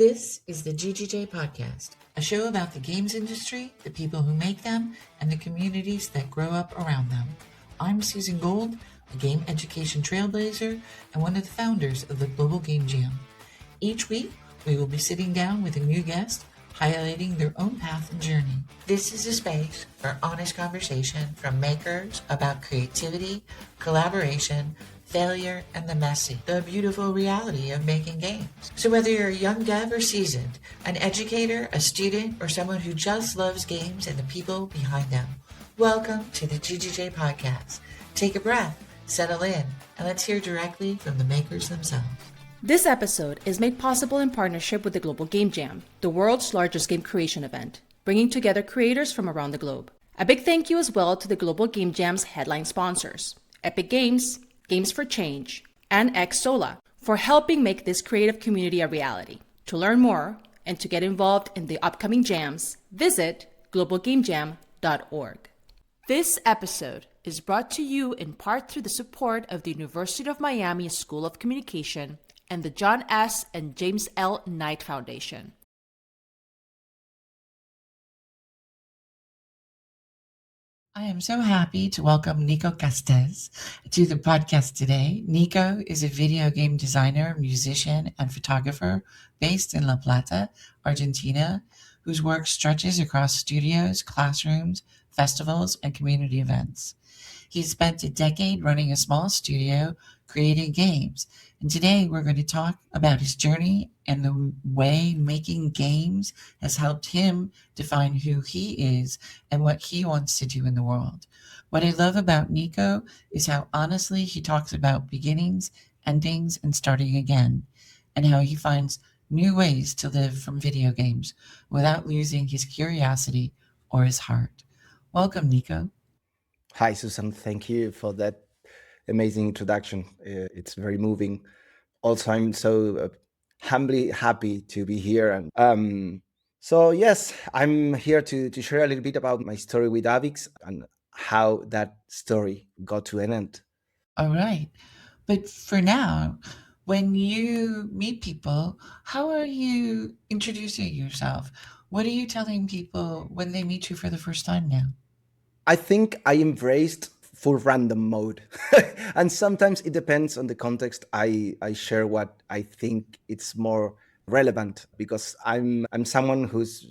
This is the GGJ podcast, a show about the games industry, the people who make them, and the communities that grow up around them. I'm Susan Gold, a game education trailblazer and one of the founders of the Global Game Jam. Each week, we will be sitting down with a new guest, highlighting their own path and journey. This is a space for honest conversation from makers about creativity, collaboration, failure, and the messy, the beautiful reality of making games. So whether you're a young dev or seasoned, an educator, a student, or someone who just loves games and the people behind them, welcome to the GGJ podcast. Take a breath, settle in, and let's hear directly from the makers themselves. This episode is made possible in partnership with the Global Game Jam, the world's largest game creation event, bringing together creators from around the globe. A big thank you as well to the Global Game Jam's headline sponsors, Epic Games, Games for Change, and Xsola, for helping make this creative community a reality. To learn more and to get involved in the upcoming jams, visit globalgamejam.org. This episode is brought to you in part through the support of the University of Miami School of Communication and the John S. and James L. Knight Foundation. I am so happy to welcome Nico Castez to the podcast today. Nico is a video game designer, musician, and photographer based in La Plata, Argentina, whose work stretches across studios, classrooms, festivals, and community events. He spent a decade running a small studio creating games, and today we're going to talk about his journey and the way making games has helped him define who he is and what he wants to do in the world. What I love about Nico is how honestly he talks about beginnings, endings, and starting again, and how he finds new ways to live from video games without losing his curiosity or his heart. Welcome, Nico. Hi, Susan. Thank you for that amazing introduction. It's very moving. Also, I'm so humbly happy to be here. And yes, I'm here to share a little bit about my story with Avix and how that story got to an end. All right. But for now, when you meet people, how are you introducing yourself? What are you telling people when they meet you for the first time now? I think I embraced full random mode. And sometimes it depends on the context. I share what I think it's more relevant because I'm someone who's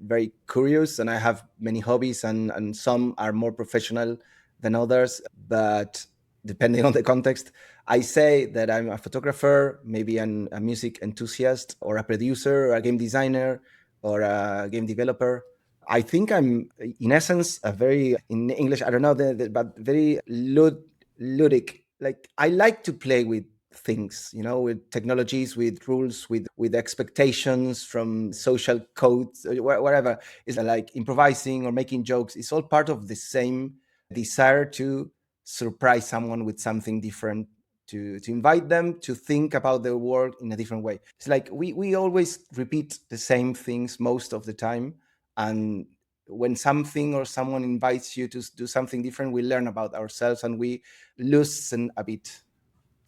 very curious and I have many hobbies and some are more professional than others. But depending on the context, I say that I'm a photographer, maybe a music enthusiast or a producer or a game designer or a game developer. I think I'm, in essence, a very, in English, I don't know, but very ludic. Like, I like to play with things, with technologies, with rules, with expectations from social codes, whatever. It's like improvising or making jokes. It's all part of the same desire to surprise someone with something different, to invite them to think about the world in a different way. It's like we always repeat the same things most of the time. And when something or someone invites you to do something different, we learn about ourselves and we loosen a bit.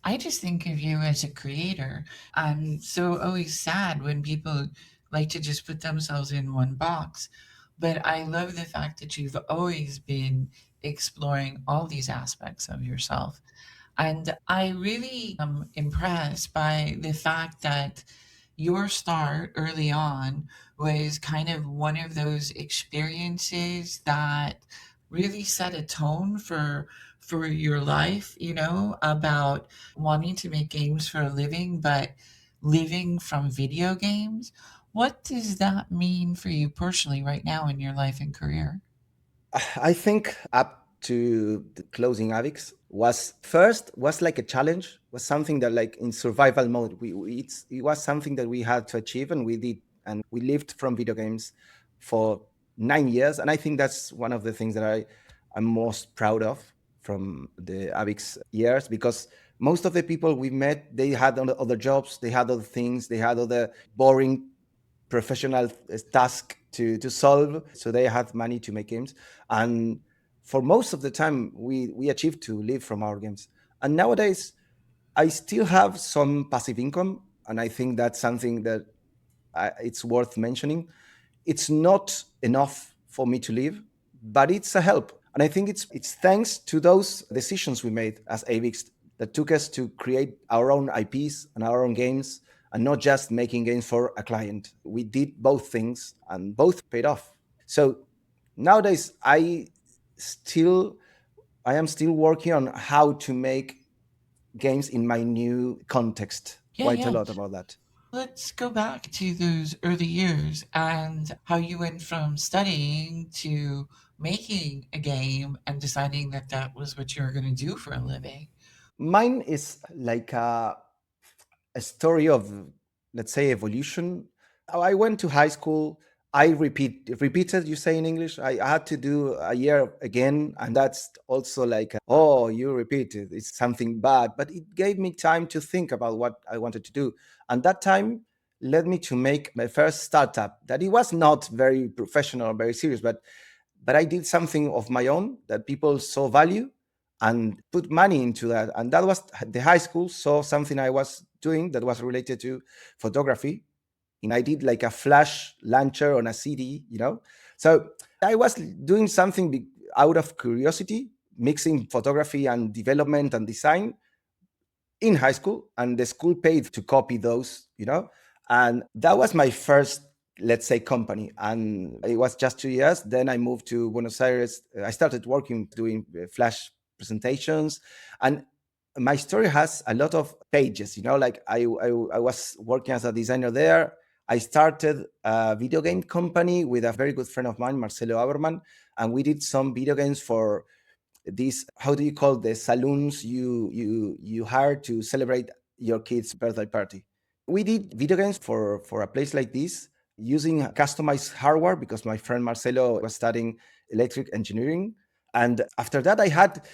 I just think of you as a creator. I'm so always sad when people like to just put themselves in one box. But I love the fact that you've always been exploring all these aspects of yourself. And I really am impressed by the fact that your start early on was kind of one of those experiences that really set a tone for your life, about wanting to make games for a living, but living from video games. What does that mean for you personally right now in your life and career? I think up to the closing Avix was like a challenge, was something that like in survival mode, it was something that we had to achieve and we did. And we lived from video games for 9 years. And I think that's one of the things that I'm most proud of from the Avix years, because most of the people we met, they had other jobs, they had other things, they had other boring professional task to solve, so they had money to make games. And for most of the time we achieved to live from our games. And nowadays I still have some passive income, and I think that's something that it's worth mentioning. It's not enough for me to live, but it's a help. And I think it's thanks to those decisions we made as Avix that took us to create our own IPs and our own games, and not just making games for a client. We did both things, and both paid off. So nowadays, still I am still working on how to make games in my new context. Yeah, Quite a yeah. lot about that. Let's go back to those early years and how you went from studying to making a game and deciding that that was what you were going to do for a living. Mine is like a story of, let's say, evolution. I went to high school. I repeated, you say in English. I had to do a year again, and that's also like, oh, you repeated. It's something bad, but it gave me time to think about what I wanted to do, and that time led me to make my first startup. That it was not very professional or very serious, but I did something of my own that people saw value and put money into that. And that was the high school saw something I was doing that was related to photography. And I did like a flash launcher on a CD. So I was doing something out of curiosity, mixing photography and development and design in high school, and the school paid to copy those. And that was my first, let's say, company, and it was just 2 years. Then I moved to Buenos Aires. I started working doing flash presentations, and my story has a lot of pages. Like I was working as a designer there. I started a video game company with a very good friend of mine, Marcelo Aberman, and we did some video games for these, how do you call the saloons you hire to celebrate your kid's birthday party. We did video games for a place like this using customized hardware because my friend Marcelo was studying electric engineering. And after that, I had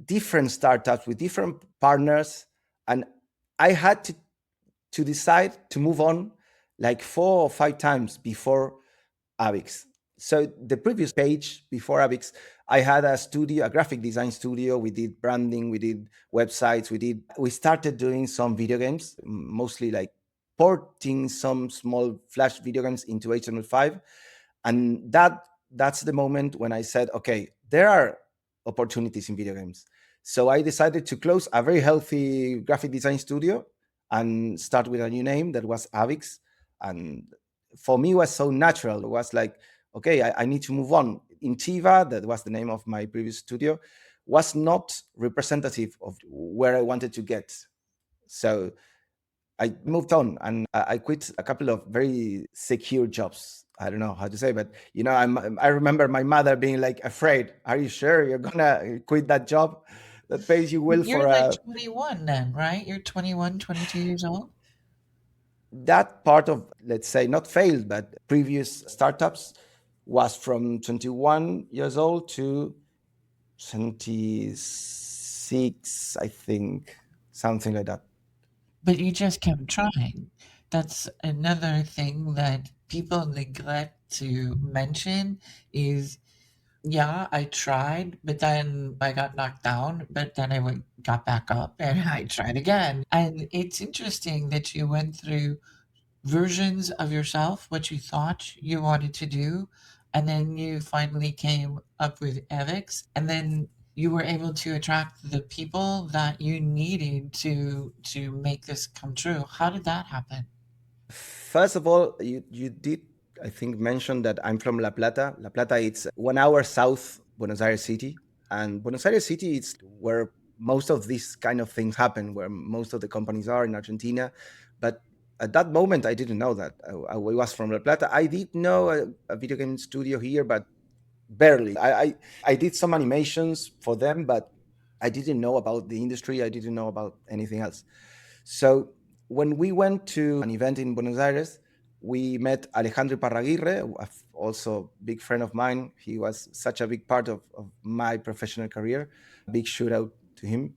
different startups with different partners, and I had to decide to move on like 4 or 5 times before Avix. So the previous page before Avix, I had a studio, a graphic design studio. We did branding, we did websites, we started doing some video games, mostly like porting some small flash video games into HTML5. And that's the moment when I said, okay, there are opportunities in video games. So I decided to close a very healthy graphic design studio and start with a new name that was Avix. And for me, it was so natural. It was like, okay, I need to move on. Intiva, that was the name of my previous studio, was not representative of where I wanted to get. So I moved on, and I quit a couple of very secure jobs. I don't know how to say, but I remember my mother being like afraid. Are you sure you're gonna quit that job that pays you well You're for like a 21 then, right? You're 21, 22 years old. that part of, let's say, not failed, but previous startups was from 21 years old to 26, I think, something like that. But you just kept trying. That's another thing that people neglect to mention is, yeah, I tried, but then I got knocked down, but then got back up and I tried again. And it's interesting that you went through versions of yourself, what you thought you wanted to do, and then you finally came up with Evix, and then you were able to attract the people that you needed to make this come true. How did that happen? First of all, you did, I think, mention that I'm from La Plata. La Plata, it's 1 hour south Buenos Aires city, and Buenos Aires city, it's where most of these kind of things happen, where most of the companies are in Argentina. But at that moment, I didn't know that I was from La Plata. I did know a video game studio here, but barely. I did some animations for them, but I didn't know about the industry. I didn't know about anything else. So when we went to an event in Buenos Aires, we met Alejandro Parraguirre, also big friend of mine. He was such a big part of my professional career. Big shout out to him.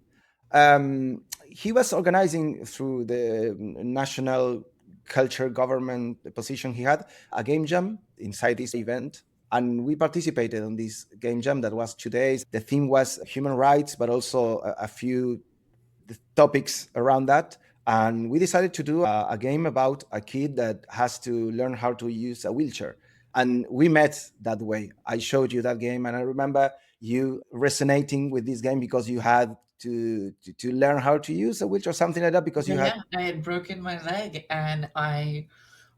He was organizing through the national culture government position he had a game jam inside this event, and we participated on this game jam that was 2 days. The theme was human rights, but also a few topics around that. And we decided to do a game about a kid that has to learn how to use a wheelchair. And we met that way. I showed you that game, and I remember you resonating with this game because you had to learn how to use a wheelchair or something like that because Yeah, you had. yeah. I had broken my leg, and I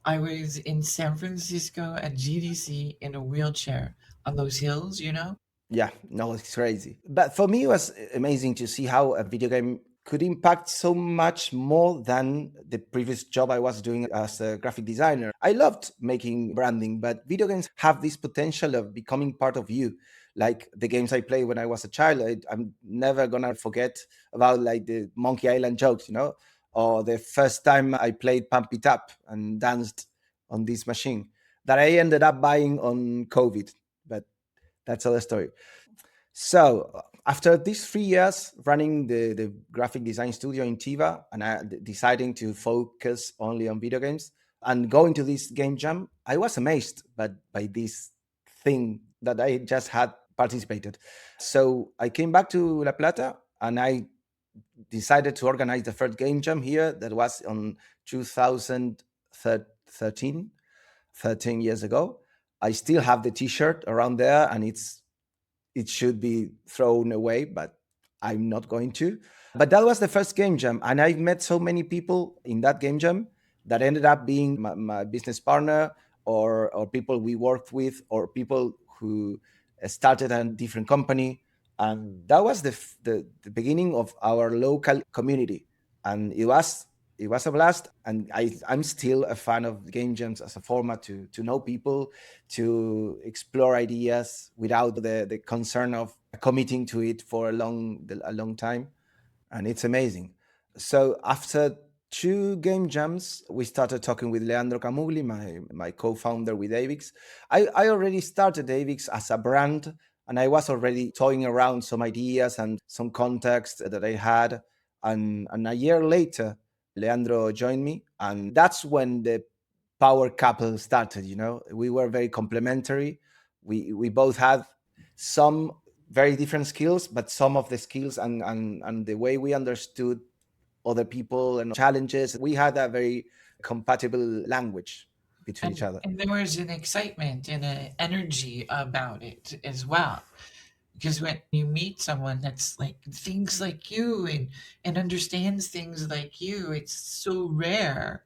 was in San Francisco at GDC in a wheelchair on those hills, you know? Yeah, no, it's crazy. But for me, it was amazing to see how a video game could impact so much more than the previous job I was doing as a graphic designer. I loved making branding, but video games have this potential of becoming part of you. Like the games I played when I was a child, I'm never gonna forget about like the Monkey Island jokes, or the first time I played Pump It Up and danced on this machine that I ended up buying on COVID. But that's other story. So after these 3 years running the graphic design studio in Tiva and deciding to focus only on video games and going to this game jam, I was amazed by this thing that I just had participated. So I came back to La Plata and I decided to organize the first game jam here that was on 2013, 13 years ago. I still have the t-shirt around there and it should be thrown away, but I'm not going to. But that was the first game jam, and I've met so many people in that game jam that ended up being my business partner, or people we worked with, or people who started a different company, and that was the beginning of our local community, and it was a blast. And I'm still a fan of game jams as a format to know people, to explore ideas without the concern of committing to it for a long time, and it's amazing. So after two game jams, we started talking with Leandro Camugli, my co-founder with Avix. I already started Avix as a brand, and I was already toying around some ideas and some context that I had. And a year later, Leandro joined me, and that's when the power couple started. We were very complementary. We both had some very different skills, but some of the skills and the way we understood other people and challenges, we had a very compatible language between each other. And there was an excitement and an energy about it as well. Because when you meet someone that's like thinks like you and understands things like you, it's so rare.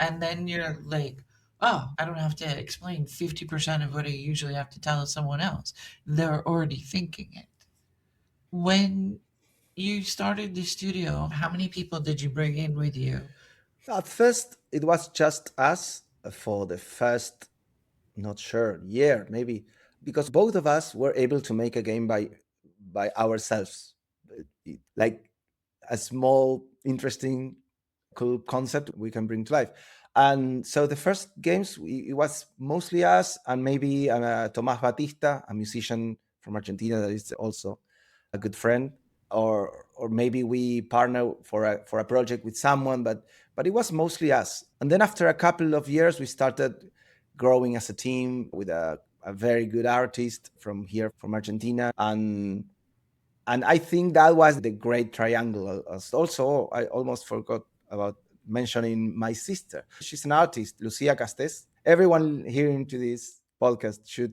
And then you're like, oh, I don't have to explain 50% of what I usually have to tell someone else. They're already thinking it. When you started the studio, how many people did you bring in with you? At first, it was just us for the first, not sure, year maybe, because both of us were able to make a game by ourselves. Like a small, interesting, cool concept we can bring to life. And so the first games, it was mostly us and maybe Tomás Batista, a musician from Argentina that is also a good friend, or maybe we partner for a project with someone, but it was mostly us. And then after a couple of years, we started growing as a team with a very good artist from here from Argentina, and I think that was the great triangle. Also, I almost forgot about mentioning my sister. She's an artist, Lucia Castez. Everyone hearing to this podcast should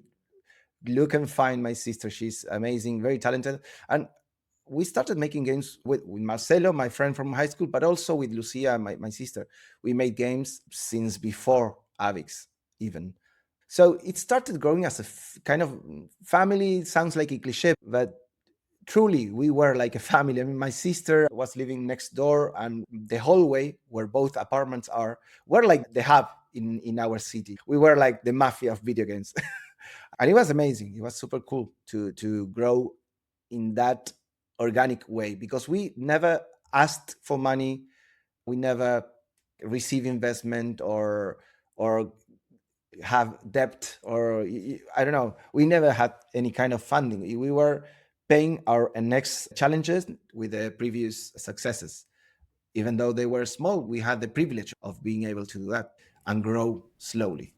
look and find my sister. She's amazing, very talented. And we started making games with Marcelo, my friend from high school, but also with Lucia, my sister. We made games since before Avix, even. So it started growing as a kind of family. It sounds like a cliche, but truly we were like a family. I mean, my sister was living next door, and the hallway where both apartments are were like the hub in our city. We were like the mafia of video games. And it was amazing. It was super cool to grow in that organic way because we never asked for money. We never receive investment or have debt, or I don't know. We never had any kind of funding. We were paying our next challenges with the previous successes. Even though they were small, we had the privilege of being able to do that and grow slowly.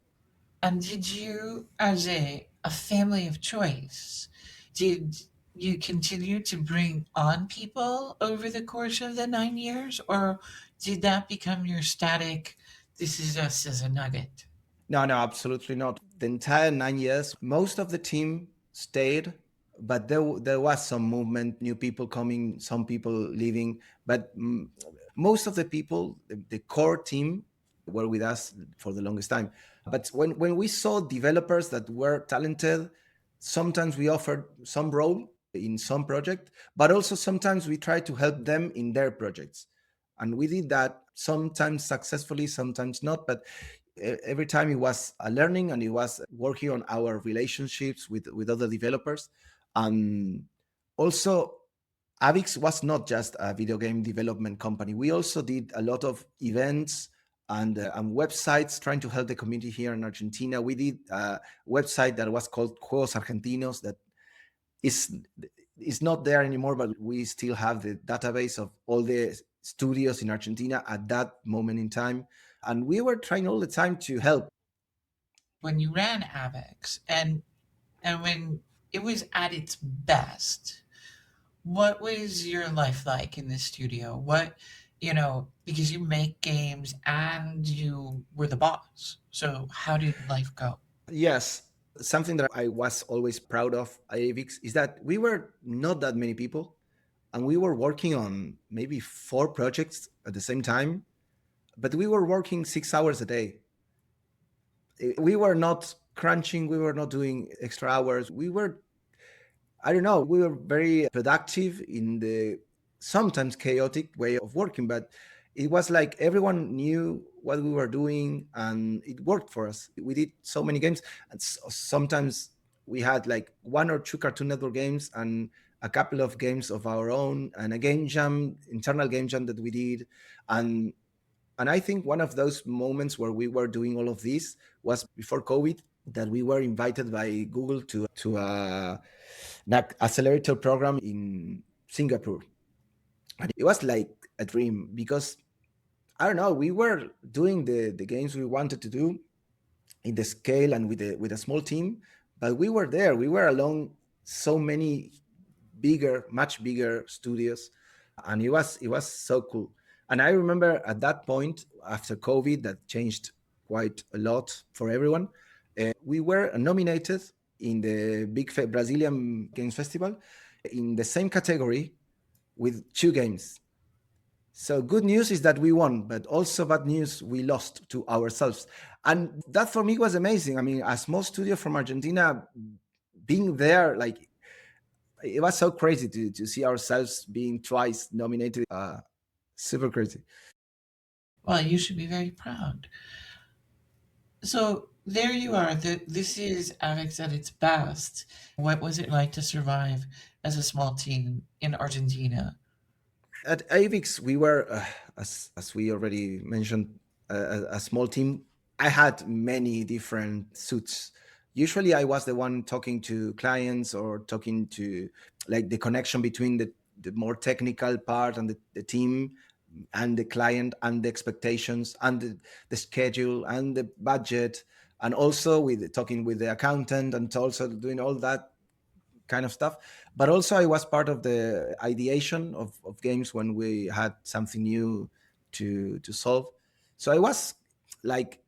And did you, as a family of choice, did you continue to bring on people over the course of the 9 years, or did that become your static? This is us as a nugget. No, no, absolutely not. The entire 9 years, most of the team stayed, but there was some movement, new people coming, some people leaving. But most of the people, the core team, were with us for the longest time. But when we saw developers that were talented, sometimes we offered some role in some project, but also sometimes we tried to help them in their projects. And we did that sometimes successfully, sometimes not. But every time it was a learning, and it was working on our relationships with other developers. And also, Avix was not just a video game development company. We also did a lot of events and websites trying to help the community here in Argentina. We did a website that was called Juegos Argentinos, that is is not there anymore, but we still have the database of all the studios in Argentina at that moment in time. And we were trying all the time to help. When you ran Avex, and when it was at its best, what was your life like in the studio? What, because you make games and you were the boss. So how did life go? Yes, something that I was always proud of at Avix is that we were not that many people, and we were working on maybe 4 projects at the same time, but we were working 6 hours a day. We were not crunching, we were not doing extra hours. We were, I don't know, we were very productive in the sometimes chaotic way of working, but it was like everyone knew what we were doing, and it worked for us. We did so many games, and sometimes we had like 1 or 2 Cartoon Network games and a couple of games of our own, and a game jam, internal game jam that we did. and and I think one of those moments where we were doing all of this was before COVID, that we were invited by Google to an accelerator program in Singapore. And it was like a dream, because I don't know, we were doing the games we wanted to do in the scale and with a small team, but we were there. We were along so many bigger, much bigger studios, and it was so cool. And I remember at that point, after COVID, that changed quite a lot for everyone. We were nominated in the big Brazilian Games Festival in the same category with 2 games. So good news is that we won, but also bad news, we lost to ourselves. And that for me was amazing. I mean, a small studio from Argentina, being there, like, it was so crazy to see ourselves being twice nominated. Super crazy. Well, you should be very proud. So there you are. This is Avex at its best. What was it like to survive as a small team in Argentina? At Avix, we were, as we already mentioned, a small team. I had many different suits. Usually, I was the one talking to clients, or talking to, like, the connection between the more technical part and the team, and the client, and the expectations, and the schedule, and the budget, and also with talking with the accountant, and also doing all that kind of stuff. But also, I was part of the ideation of games when we had something new to solve. So I was like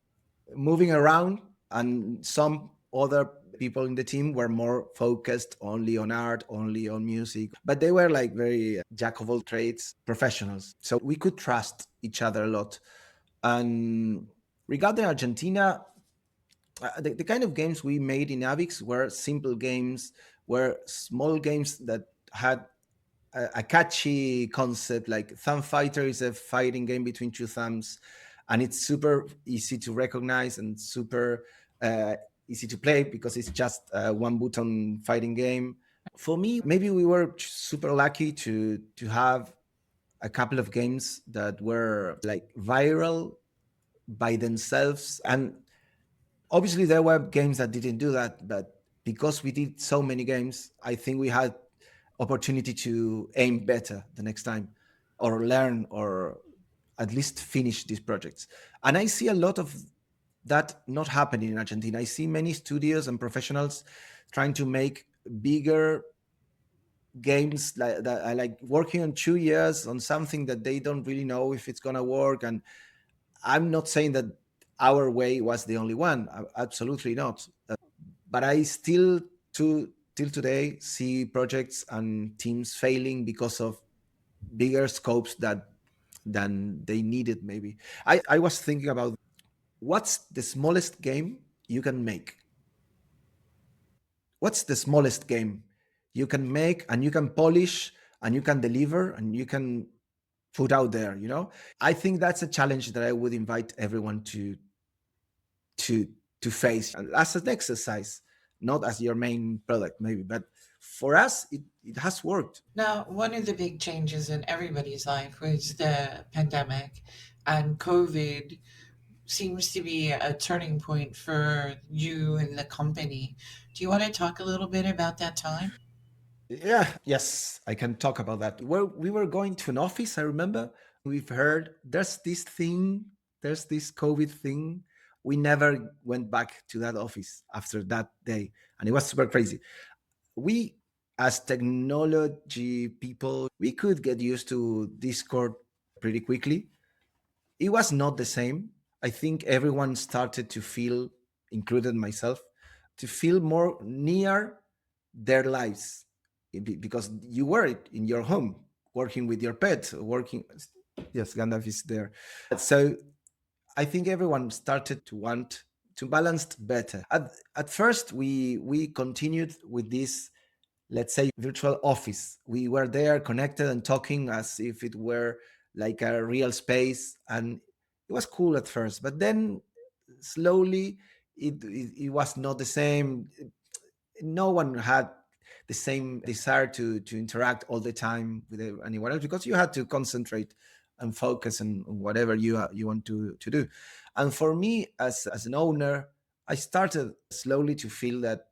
moving around, and some other people in the team were more focused only on art, only on music, but they were like very jack of all trades professionals, so we could trust each other a lot. And regarding Argentina, the kind of games we made in Avix were simple games, were small games that had a catchy concept. Like Thumb Fighter is a fighting game between 2 thumbs, and it's super easy to recognize and super uh, easy to play, because it's just a one button fighting game. For me, maybe we were super lucky to have a couple of games that were like viral by themselves. And obviously there were games that didn't do that, but because we did so many games, I think we had opportunity to aim better the next time, or learn, or at least finish these projects. And I see a lot of that not happening in Argentina. I see many studios and professionals trying to make bigger games like that I like working on 2 years on something that they don't really know if it's gonna work. And I'm not saying that our way was the only one, absolutely not. But I still, to till today, see projects and teams failing because of bigger scopes than they needed. Maybe I was thinking about what's the smallest game you can make. What's the smallest game you can make and you can polish and you can deliver and you can put out there, you know? I think that's a challenge that I would invite everyone to to face as an exercise, not as your main product maybe, but for us it has worked. Now, one of the big changes in everybody's life was the pandemic, and COVID seems to be a turning point for you and the company. Do you want to talk a little bit about that time? Yeah, yes, I can talk about that. Well, we were going to an office, I remember. We've heard there's this COVID thing. We never went back to that office after that day. And it was super crazy. We, as technology people, we could get used to Discord pretty quickly. It was not the same. I think everyone started to feel, included myself, to feel more near their lives because you were in your home working with your pet working. Yes, Gandalf is there. So I think everyone started to want to balance better. At first we continued with this, let's say, virtual office. We were there connected and talking as if it were like a real space, and it was cool at first, but then slowly it was not the same. No one had the same desire to interact all the time with anyone else because you had to concentrate and focus on whatever you want to do. And for me, as an owner, I started slowly to feel that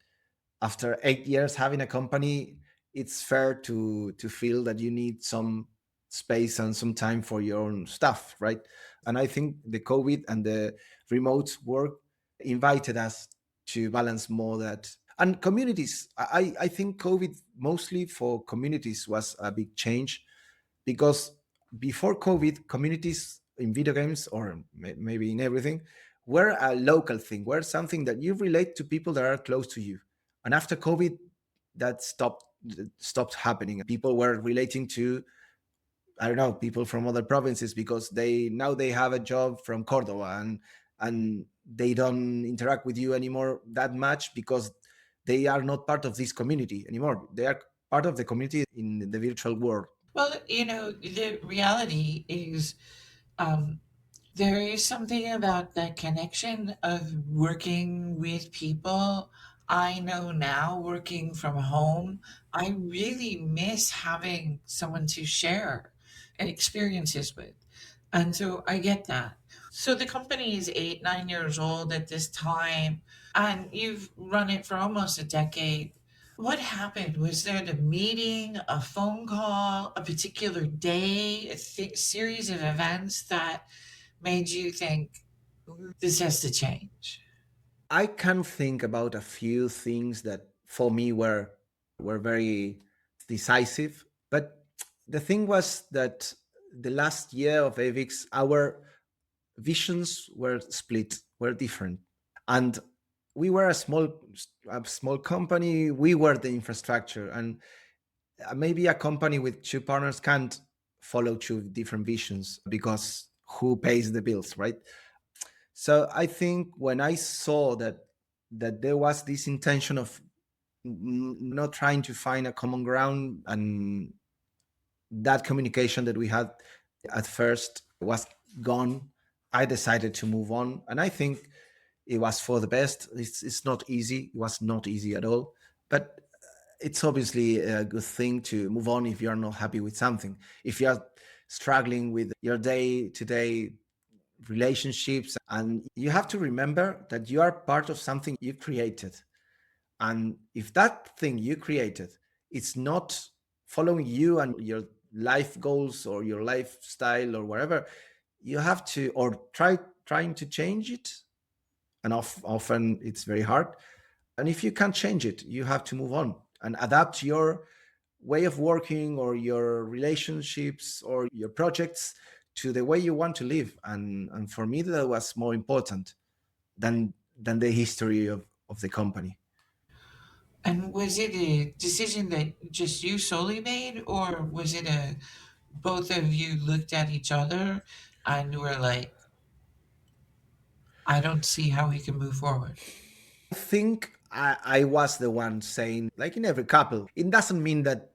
after 8 years having a company, it's fair to feel that you need some space and some time for your own stuff, right? And I think the COVID and the remote work invited us to balance more that. And communities, I think COVID mostly for communities was a big change because before COVID, communities in video games or maybe in everything were a local thing, were something that you relate to people that are close to you. And after COVID, that stopped happening. People were relating to, I don't know, people from other provinces because they have a job from Cordoba, and they don't interact with you anymore that much because they are not part of this community anymore. They are part of the community in the virtual world. Well, the reality is, um, there is something about the connection of working with people. I know now, working from home, I really miss having someone to share experiences with. And so I get that. So the company is 8, 9 years old at this time, and you've run it for almost a decade. What happened? Was there a meeting, a phone call, a particular day, series of events that made you think this has to change? I can think about a few things that for me were very decisive. But the thing was that the last year of Avix, our visions were split, were different. And we were a small company. We were the infrastructure, and maybe a company with two partners can't follow two different visions because who pays the bills, right? So I think when I saw that there was this intention of not trying to find a common ground, and that communication that we had at first was gone, I decided to move on. And I think it was for the best. It's not easy. It was not easy at all. But it's obviously a good thing to move on if you're not happy with something. If you're struggling with your day to day relationships, and you have to remember that you are part of something you created. And if that thing you created, it's not following you and your life goals or your lifestyle or whatever, you have to, or trying to change it. And often it's very hard. And if you can't change it, you have to move on and adapt your way of working or your relationships or your projects to the way you want to live. And for me, that was more important than the history of the company. And was it a decision that just you solely made, or was it a both of you looked at each other and were like, I don't see how we can move forward? I think I was the one saying, like in every couple, it doesn't mean that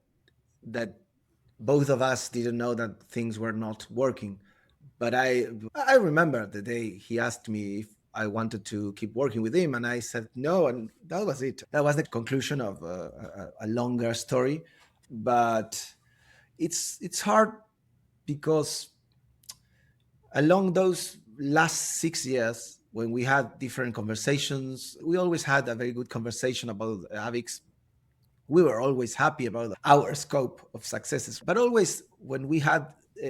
both of us didn't know that things were not working. But I remember the day he asked me if I wanted to keep working with him, and I said no, and that was it. That was the conclusion of a longer story. But it's hard because along those last 6 years, when we had different conversations, we always had a very good conversation about Avix. We were always happy about our scope of successes, but always when we had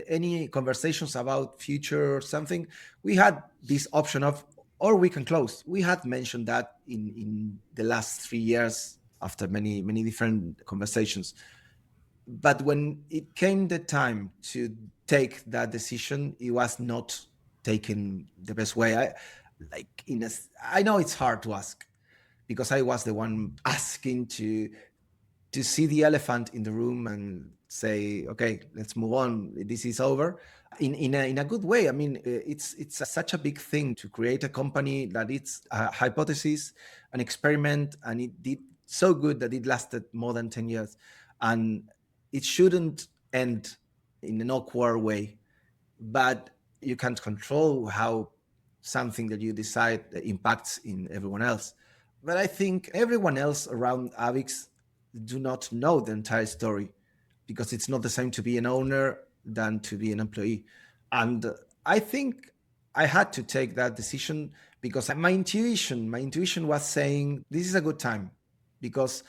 any conversations about future or something, we had this option of, or we can close. We had mentioned that in the last 3 years after many different conversations. But when it came the time to take that decision, it was not taken the best way. I know it's hard to ask because I was the one asking to see the elephant in the room and say, okay, let's move on. This is over. In a good way. I mean, such a big thing to create a company that it's a hypothesis, an experiment, and it did so good that it lasted more than 10 years, and it shouldn't end in an awkward way. But you can't control how something that you decide impacts in everyone else. But I think everyone else around Avix do not know the entire story because it's not the same to be an owner than to be an employee. And I think I had to take that decision because my intuition was saying this is a good time because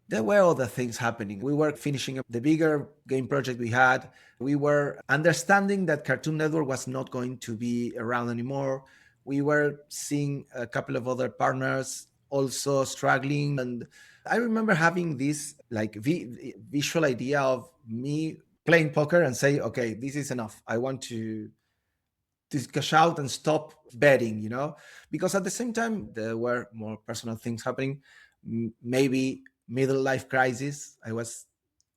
there were other things happening. We were finishing up the bigger game project we had. We were understanding that Cartoon Network was not going to be around anymore. We were seeing a couple of other partners also struggling. And I remember having this like visual idea of me playing poker and say, okay, this is enough. I want to cash out and stop betting. Because at the same time there were more personal things happening. Maybe middle life crisis. I was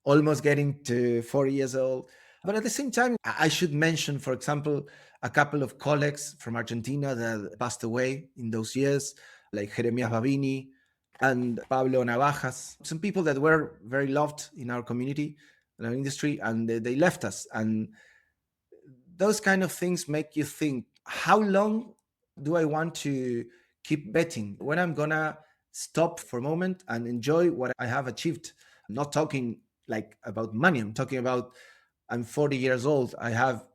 almost getting to 40 years old. But at the same time, I should mention, for example, a couple of colleagues from Argentina that passed away in those years, like Jeremias Babini and Pablo Navajas, some people that were very loved in our community, in our industry, and they left us. And those kind of things make you think, how long do I want to keep betting? When I'm gonna stop for a moment and enjoy what I have achieved? I'm not talking like about money. I'm talking about, I'm 40 years old. I have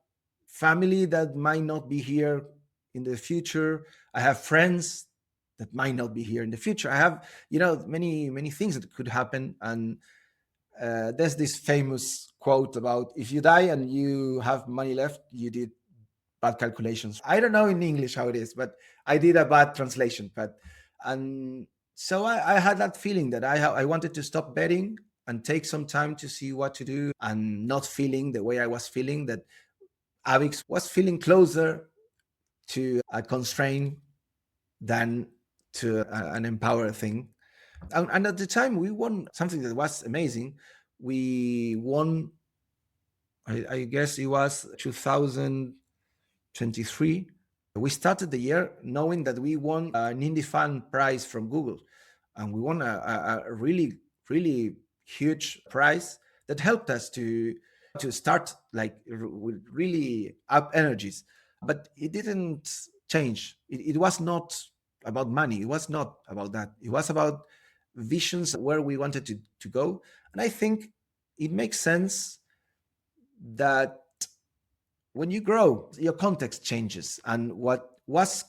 family that might not be here in the future. I have friends that might not be here in the future. I have, many things that could happen. And there's this famous quote about, if you die and you have money left, you did bad calculations. I don't know in English how it is, but I did a bad translation. And so I had that feeling that I wanted to stop betting and take some time to see what to do, and not feeling the way I was feeling, that Avix was feeling closer to a constraint than to an empowered thing. And at the time, we won something that was amazing. We won, I guess it was 2023. We started the year knowing that we won an Indie Fan prize from Google, and we won a really, really huge prize that helped us to start like with really up energies. But it didn't change. It was not about money. It was not about that. It was about visions where we wanted to go. And I think it makes sense that when you grow, your context changes. And what was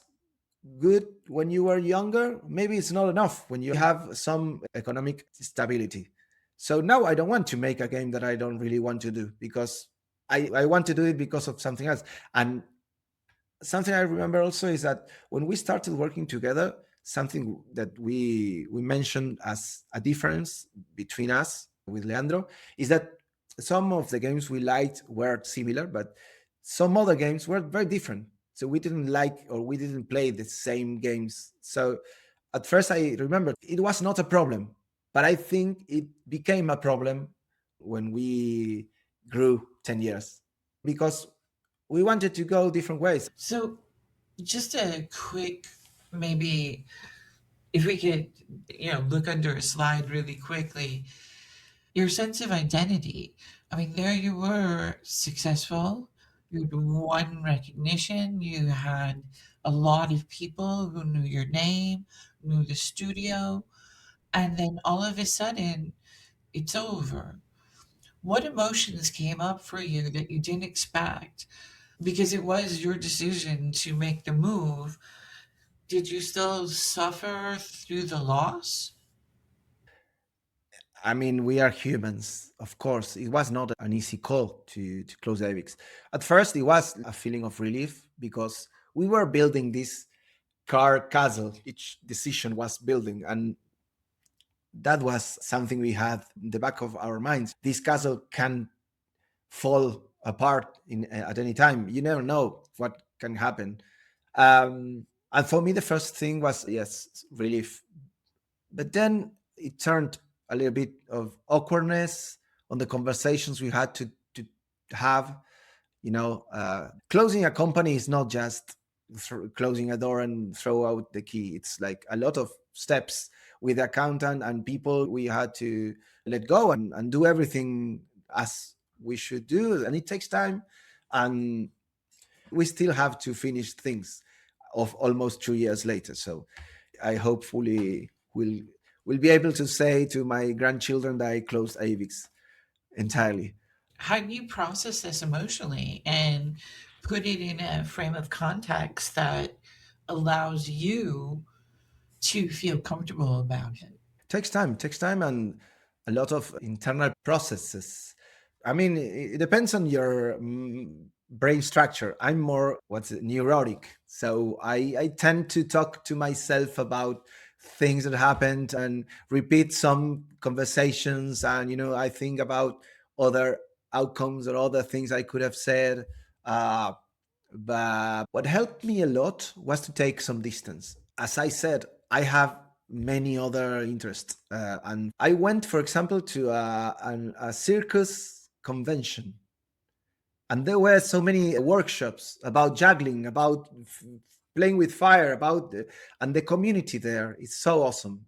good when you were younger, maybe it's not enough when you have some economic stability. So now I don't want to make a game that I don't really want to do because I want to do it because of something else. And something I remember also is that when we started working together, something that we mentioned as a difference between us with Leandro, is that some of the games we liked were similar, but some other games were very different. So we didn't like or we didn't play the same games. So at first I remember it was not a problem, but I think it became a problem when we grew 10 years because we wanted to go different ways. So, just a quick, maybe if we could, look under a slide really quickly, your sense of identity. I mean, there you were successful. You won recognition. You had a lot of people who knew your name, knew the studio, and then all of a sudden, it's over. What emotions came up for you that you didn't expect? Because it was your decision to make the move. Did you still suffer through the loss? I mean, we are humans. Of course, it was not an easy call to close Avix. At first, it was a feeling of relief because we were building this car castle. Each decision was building, and that was something we had in the back of our minds. This castle can fall apart at any time. You never know what can happen. And for me, the first thing was yes, relief. But then it turned a little bit of awkwardness on the conversations we had to have. Closing a company is not just closing a door and throw out the key. It's like a lot of steps with the accountant and people we had to let go and do everything as we should do. And it takes time. And we still have to finish things of almost 2 years later. So I hopefully will be able to say to my grandchildren that I closed Avix entirely. How do you process this emotionally and put it in a frame of context that allows you to feel comfortable about it? Takes time and a lot of internal processes. I mean, it depends on your brain structure. I'm more what's it, neurotic, so I tend to talk to myself about things that happened and repeat some conversations, and I think about other outcomes or other things I could have said. Uh, but what helped me a lot was to take some distance. As I said, I have many other interests. And I went, for example, to a circus convention. And there were so many workshops about juggling, about playing with fire, and the community there is so awesome,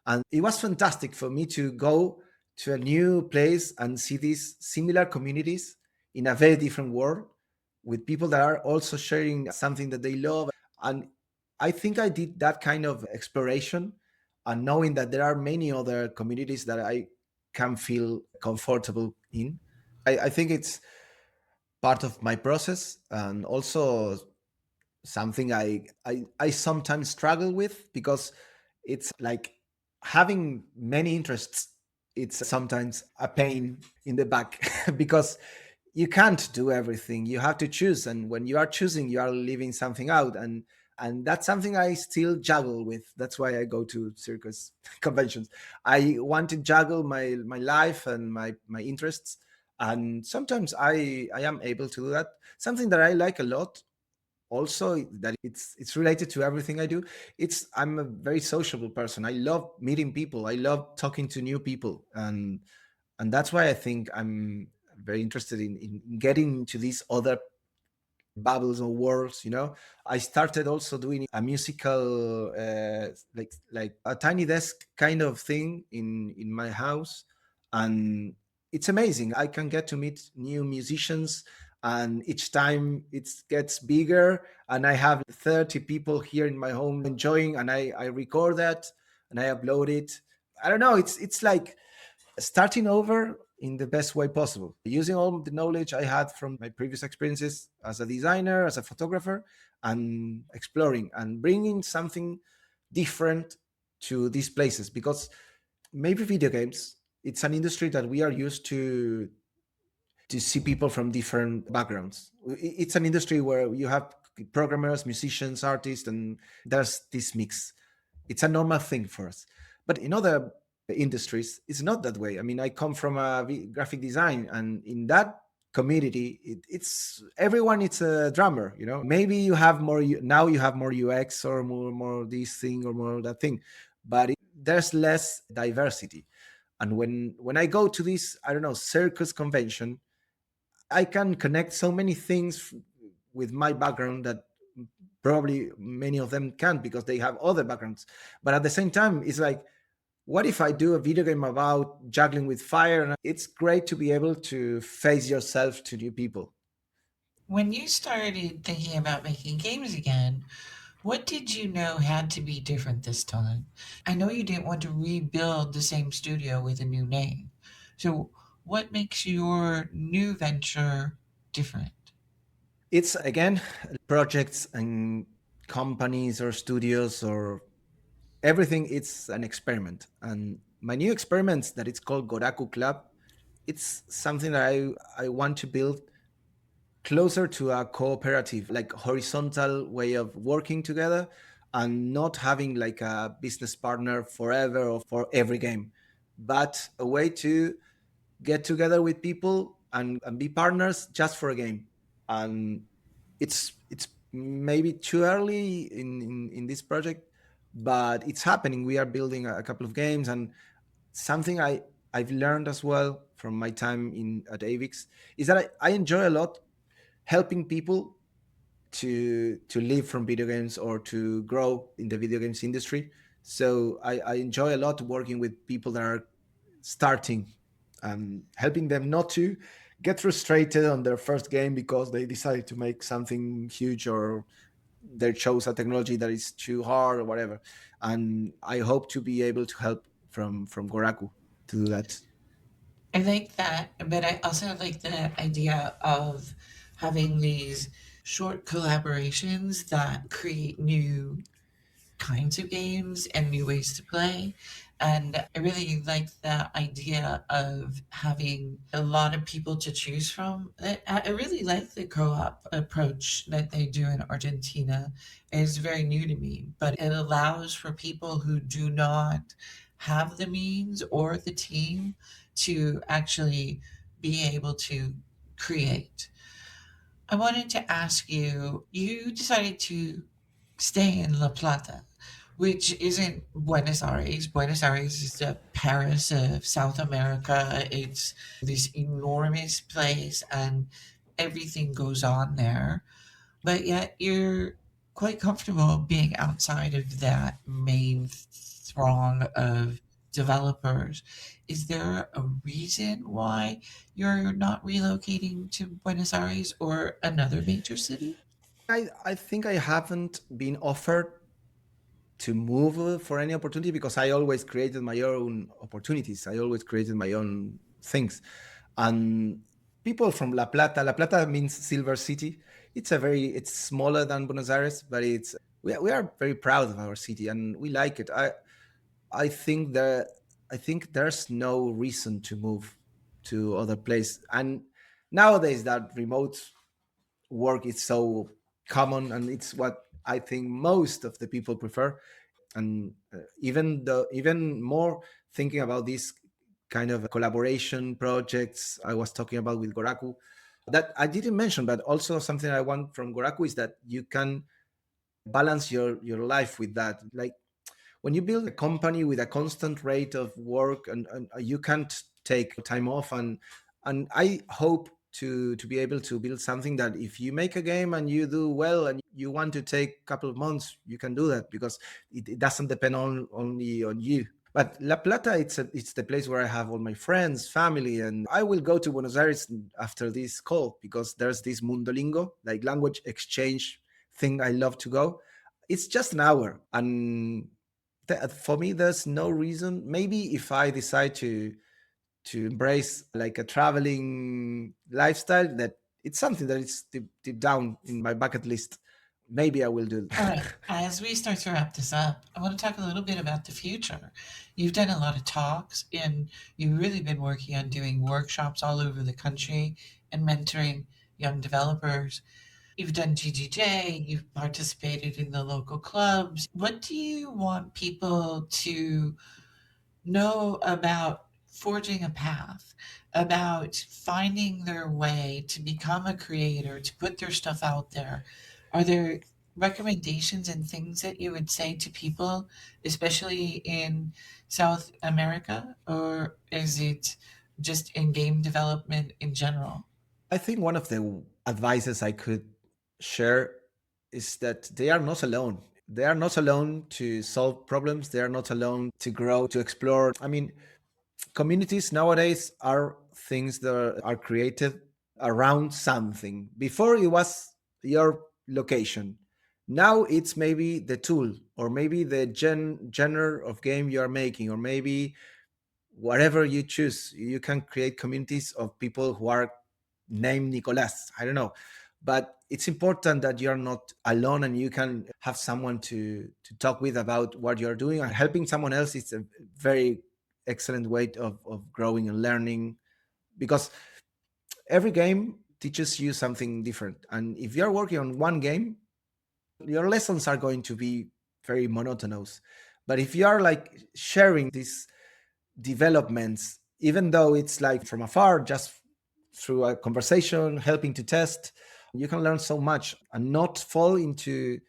And it was fantastic for me to go to a new place and see these similar communities in a very different world with people that are also sharing something that they love. And I think I did that kind of exploration and knowing that there are many other communities that I can feel comfortable in. I think it's part of my process and also something I sometimes struggle with because it's like having many interests. It's sometimes a pain in the back because you can't do everything. You have to choose, and when you are choosing, you are leaving something out, and that's something I still juggle with. That's why I go to circus conventions. I want to juggle my life and my interests, and sometimes I am able to do that. Something that I like a lot also that it's related to everything I do. It's I'm a very sociable person. I love meeting people. I love talking to new people, and that's why I think I'm very interested in getting to these other bubbles or worlds. I started also doing a musical like a tiny desk kind of thing in my house, and it's amazing. I can get to meet new musicians, and each time it gets bigger, and I have 30 people here in my home enjoying, and I record that and I upload it. I don't know, it's like starting over in the best way possible, using all the knowledge I had from my previous experiences as a designer, as a photographer, and exploring and bringing something different to these places. Because maybe video games, it's an industry that we are used to see people from different backgrounds. It's an industry where you have programmers, musicians, artists, and there's this mix. It's a normal thing for us. But in other industries, it's not that way. I mean, I come from graphic design, and in that community, it's everyone. It's a drummer. Maybe you have more now. You have more UX or more this thing or more that thing, but there's less diversity. And when I go to this, I don't know, circus convention, I can connect so many things with my background that probably many of them can't because they have other backgrounds. But at the same time, it's like, what if I do a video game about juggling with fire? And it's great to be able to face yourself to new people. When you started thinking about making games again, what did you know had to be different this time? I know you didn't want to rebuild the same studio with a new name. So, what makes your new venture different? It's again projects and companies or studios or everything. It's an experiment, and my new experiment that it's called Goraku Club. It's something that I want to build closer to a cooperative, like horizontal way of working together, and not having like a business partner forever or for every game, but a way to get together with people and be partners just for a game. And it's maybe too early in this project, but it's happening. We are building a couple of games, and something I've learned as well from my time in at Avix is that I enjoy a lot helping people to live from video games or to grow in the video games industry. So I enjoy a lot working with people that are starting and helping them not to get frustrated on their first game because they decided to make something huge or they chose a technology that is too hard or whatever. And I hope to be able to help from Goraku to do that. I like that, but I also like the idea of having these short collaborations that create new kinds of games and new ways to play. And I really like the idea of having a lot of people to choose from. I really like the co op approach that they do in Argentina. It's very new to me, but it allows for people who do not have the means or the team to actually be able to create. I wanted to ask you, you decided to stay in La Plata, which isn't Buenos Aires. Buenos Aires is the Paris of South America. It's this enormous place and everything goes on there. But yet you're quite comfortable being outside of that main throng of developers. Is there a reason why you're not relocating to Buenos Aires or another major city? I think I haven't been offered to move for any opportunity because I always created my own opportunities. I always created my own things. And people from La Plata means Silver City. It's smaller than Buenos Aires, but we are very proud of our city and we like it. I think that I think there's no reason to move to other place. And nowadays that remote work is so common and it's what I think most of the people prefer. And even more thinking about these kind of collaboration projects I was talking about with Goraku that I didn't mention, but also something I want from Goraku is that you can balance your life with that. Like when you build a company with a constant rate of work and you can't take time off, and I hope to be able to build something that if you make a game and you do well and you want to take a couple of months, you can do that because it doesn't depend only on you. But La Plata, it's the place where I have all my friends, family, and I will go to Buenos Aires after this call because there's this Mundolingo, like language exchange thing. I love to go. It's just an hour, and for me, there's no reason. Maybe if I decide to embrace like a traveling lifestyle, that it's something that is deep down in my bucket list. Maybe I will do. All right. As we start to wrap this up, I want to talk a little bit about the future. You've done a lot of talks and you've really been working on doing workshops all over the country and mentoring young developers. You've done GGJ, you've participated in the local clubs. What do you want people to know about forging a path, about finding their way to become a creator, to put their stuff out there, are there recommendations and things that you would say to people, especially in South America, or is it just in game development in general? I think one of the advices I could share is that they are not alone. They are not alone to solve problems. They are not alone to grow, to explore. I mean, communities nowadays are things that are created around something. Before it was your location. Now it's maybe the tool or maybe the genre of game you are making or maybe whatever you choose. You can create communities of people who are named Nicolas. I don't know. But it's important that you're not alone and you can have someone to talk with about what you're doing. And helping someone else is a very excellent way of growing and learning because every game teaches you something different. And if you're working on one game, your lessons are going to be very monotonous. But if you are like sharing these developments, even though it's like from afar, just through a conversation, helping to test, you can learn so much and not fall into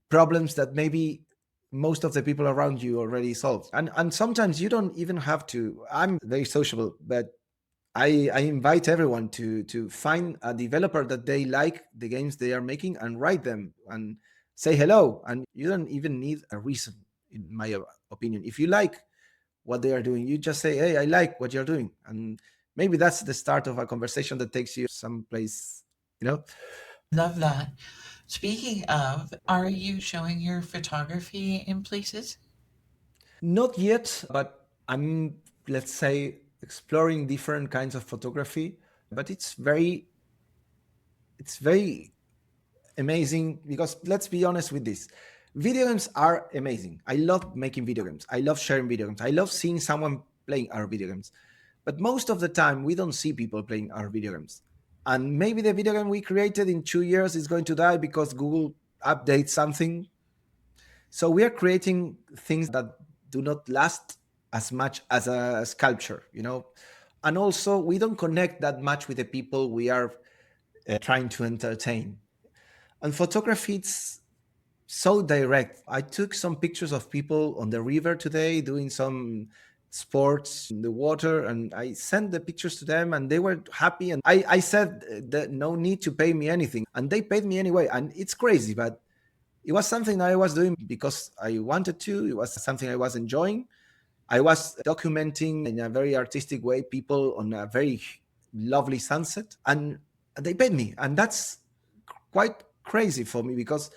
problems that maybe most of the people around you already solved. And sometimes you don't even have to. I'm very sociable, but I invite everyone to find a developer that they like the games they are making and write them and say hello. And you don't even need a reason, in my opinion. If you like what they are doing, you just say, "Hey, I like what you're doing," and maybe that's the start of a conversation that takes you someplace. You know, Love that. Speaking of, are you showing your photography in places? not yet, but I'm, let's say, exploring different kinds of photography. But it's very amazing because let's be honest with this. Video games are amazing. I love making video games. I love sharing video games. I love seeing someone playing our video games. But most of the time, we don't see people playing our video games. And maybe the video game we created in 2 years is going to die because Google updates something. So we are creating things that do not last as much as a sculpture. And also, we don't connect that much with the people we are trying to entertain. And photography, it's so direct. I took some pictures of people on the river today doing some sports in the water, and I sent the pictures to them, and they were happy. And I said that no need to pay me anything, and they paid me anyway. And it's crazy, but it was something I was doing because I wanted to. It was something I was enjoying. I was documenting in a very artistic way people on a very lovely sunset, and they paid me, and that's quite crazy for me because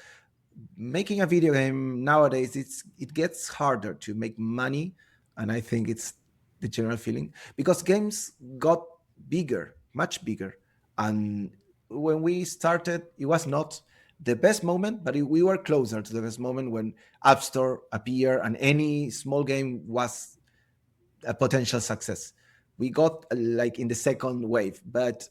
making a video game nowadays it gets harder to make money, and I think it's the general feeling because games got bigger, much bigger. And when we started, it was not the best moment, but we were closer to the best moment when App Store appeared and any small game was a potential success. We got like in the second wave, but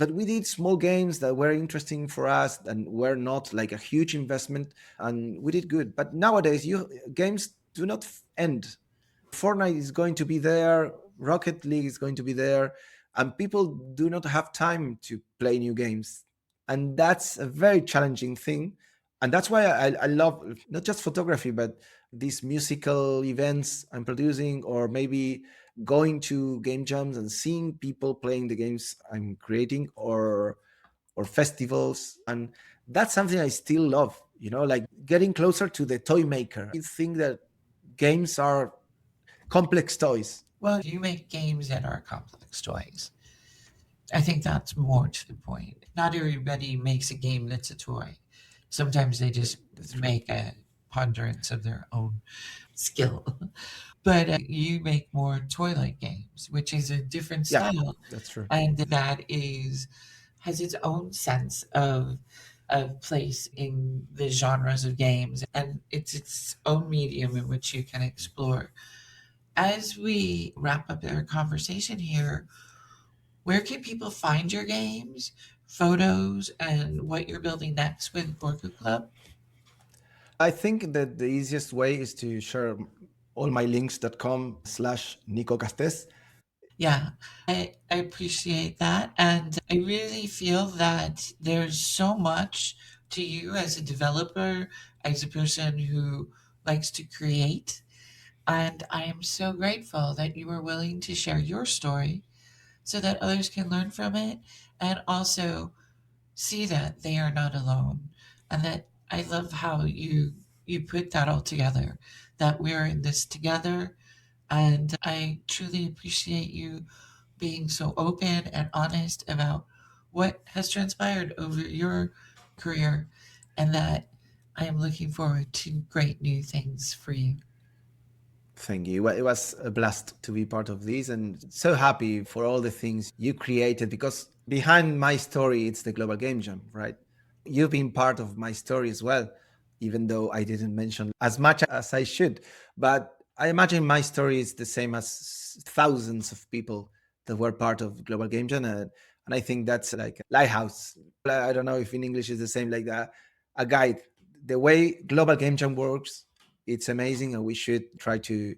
we did small games that were interesting for us and were not like a huge investment, and we did good. But nowadays you games do not end. Fortnite is going to be there, Rocket League is going to be there, and people do not have time to play new games. And that's a very challenging thing. And that's why I love not just photography, but these musical events I'm producing, or maybe going to game jams and seeing people playing the games I'm creating, or festivals. And that's something I still love, like getting closer to the toy maker. I think that games are complex toys. Well, you make games that are complex toys. I think that's more to the point. Not everybody makes a game that's a toy. Sometimes they just That's true. make a ponderance of their own skill. But you make more toy-like games, which is a different Yeah, style, that's true. and that is has its own sense of place in the genres of games, and it's its own medium in which you can explore. As we wrap up our conversation here, where can people find your games, photos, and what you're building next with Goraku Club? I think that the easiest way is to share. allmylinks.com/Nico Castez. Yeah, I appreciate that. And I really feel that there's so much to you as a developer, as a person who likes to create. And I am so grateful that you were willing to share your story so that others can learn from it and also see that they are not alone. And that I love how you put that all together, that we're in this together. And I truly appreciate you being so open and honest about what has transpired over your career, and that I am looking forward to great new things for you. Thank you. Well, it was a blast to be part of this and so happy for all the things you created because behind my story, it's the Global Game Jam, right? You've been part of my story as well, even though I didn't mention as much as I should. But I imagine my story is the same as thousands of people that were part of Global Game Jam. And I think that's like a lighthouse. I don't know if in English is the same like that, a guide. The way Global Game Jam works, it's amazing, and we should try to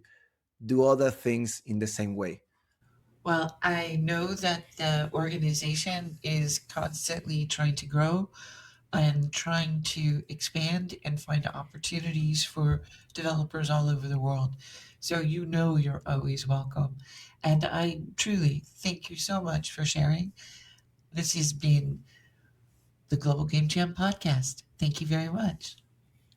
do other things in the same way. Well, I know that the organization is constantly trying to grow and trying to expand and find opportunities for developers all over the world. So you know you're always welcome. And I truly thank you so much for sharing. This has been the Global Game Jam podcast. Thank you very much.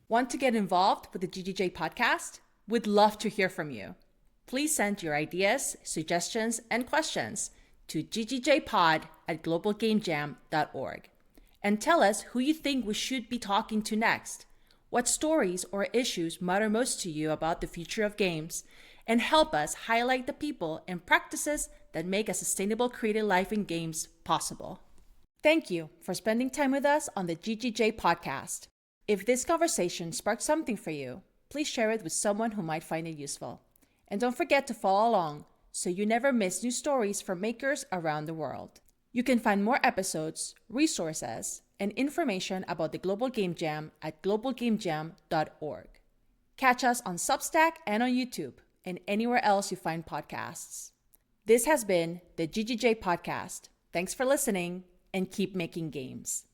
Want to get involved with the GGJ podcast? We'd love to hear from you. Please send your ideas, suggestions, and questions to ggjpod@globalgamejam.org. And tell us who you think we should be talking to next, what stories or issues matter most to you about the future of games, and help us highlight the people and practices that make a sustainable creative life in games possible. Thank you for spending time with us on the GGJ podcast. If this conversation sparked something for you, please share it with someone who might find it useful. And don't forget to follow along so you never miss new stories from makers around the world. You can find more episodes, resources, and information about the Global Game Jam at globalgamejam.org. Catch us on Substack and on YouTube and anywhere else you find podcasts. This has been the GGJ podcast. Thanks for listening and keep making games.